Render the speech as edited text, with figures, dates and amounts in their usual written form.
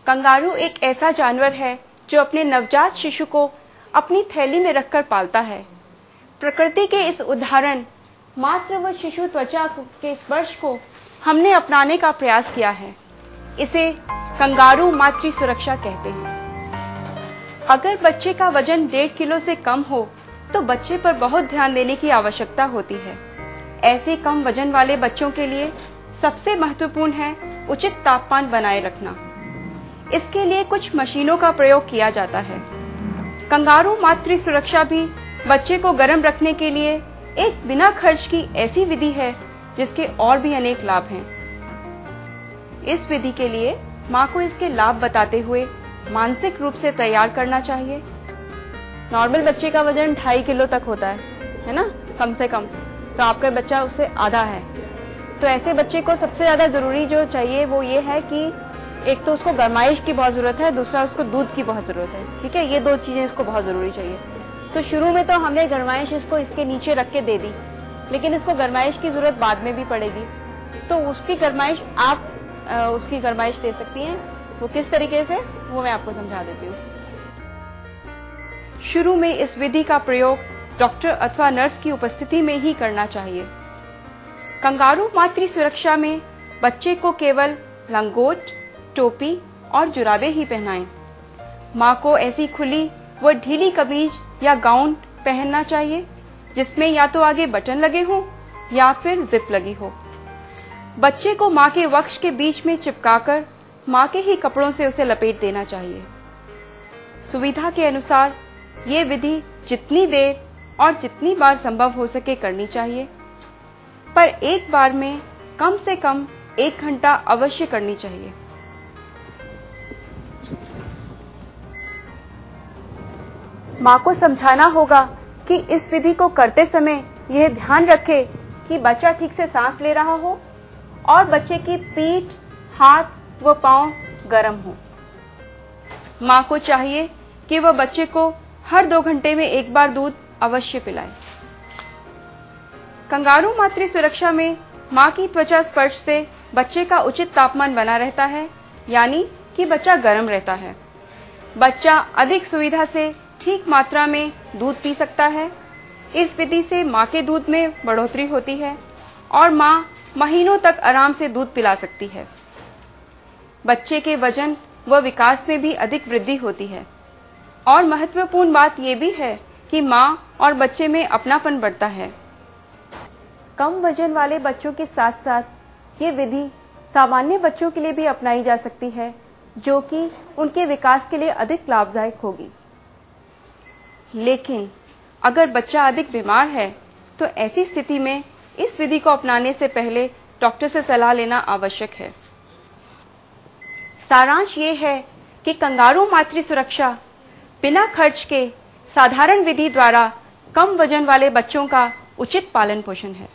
Kangaroo एक ऐसा जानवर है जो अपने नवजात शिशु को अपनी थैली में रखकर पालता है। प्रकृति के इस उदाहरण मात्र व शिशु त्वचा के स्पर्श को हमने अपनाने का प्रयास किया है। इसे कंगारू मातृ सुरक्षा कहते हैं। अगर बच्चे का वजन 1.5 किलो से कम हो तो बच्चे पर बहुत ध्यान देने की आवश्यकता होती है। ऐसे कम वजन वाले बच्चों के लिए सबसे महत्वपूर्ण है उचित तापमान बनाए रखना। इसके लिए कुछ मशीनों का प्रयोग किया जाता है। कंगारू मातृ सुरक्षा भी बच्चे को गर्म रखने के लिए एक बिना खर्च की ऐसी विधि है जिसके और भी अनेक लाभ हैं। इस विधि के लिए माँ को इसके लाभ बताते हुए मानसिक रूप से तैयार करना चाहिए। नॉर्मल बच्चे का वजन 2.5 किलो तक होता है ना, कम से कम। तो आपका बच्चा उससे आधा है। तो ऐसे बच्चे को सबसे ज्यादा जरूरी जो चाहिए वो ये है कि एक तो उसको गरमाइश की बहुत जरूरत है, दूसरा उसको दूध की बहुत जरूरत है। ठीक है, ये 2 चीजें इसको बहुत जरूरी चाहिए। तो शुरू में तो हमने गरमाइश इसको इसके नीचे रख के दे दी, लेकिन इसको गरमाइश की जरूरत बाद में भी पड़ेगी। तो उसकी गरमाइश आप उसकी गरमाइश दे सकती हैं। वो किस तरीके से, वो मैं आपको समझा देती हूँ। शुरू में इस विधि का प्रयोग डॉक्टर अथवा नर्स की उपस्थिति में ही करना चाहिए। कंगारू मातृ सुरक्षा में बच्चे को केवल लंगोट, टोपी और जुराबे ही पहनाएं। माँ को ऐसी खुली व ढीली कमीज या गाउन पहनना चाहिए जिसमें या तो आगे बटन लगे हों या फिर जिप लगी हो। बच्चे को माँ के वक्ष के बीच में चिपकाकर माँ के ही कपड़ों से उसे लपेट देना चाहिए। सुविधा के अनुसार ये विधि जितनी देर और जितनी बार संभव हो सके करनी चाहिए, पर एक बार में कम से कम 1 घंटा अवश्य करनी चाहिए। माँ को समझाना होगा कि इस विधि को करते समय यह ध्यान रखे कि बच्चा ठीक से सांस ले रहा हो और बच्चे की पीठ, हाथ व पांव गर्म हो। माँ को चाहिए कि वह बच्चे को हर 2 घंटे में 1 बार दूध अवश्य पिलाए। कंगारू मातृ सुरक्षा में माँ की त्वचा स्पर्श से बच्चे का उचित तापमान बना रहता है, यानी कि बच्चा गर्म रहता है। बच्चा अधिक सुविधा से ठीक मात्रा में दूध पी सकता है। इस विधि से माँ के दूध में बढ़ोतरी होती है और माँ महीनों तक आराम से दूध पिला सकती है। बच्चे के वजन व विकास में भी अधिक वृद्धि होती है और महत्वपूर्ण बात यह भी है कि माँ और बच्चे में अपनापन बढ़ता है। कम वजन वाले बच्चों के साथ साथ ये विधि सामान्य बच्चों के लिए भी अपनाई जा सकती है, जो कि उनके विकास के लिए अधिक लाभदायक होगी। लेकिन अगर बच्चा अधिक बीमार है तो ऐसी स्थिति में इस विधि को अपनाने से पहले डॉक्टर से सलाह लेना आवश्यक है। सारांश ये है कि कंगारू मातृ सुरक्षा बिना खर्च के साधारण विधि द्वारा कम वजन वाले बच्चों का उचित पालन पोषण है।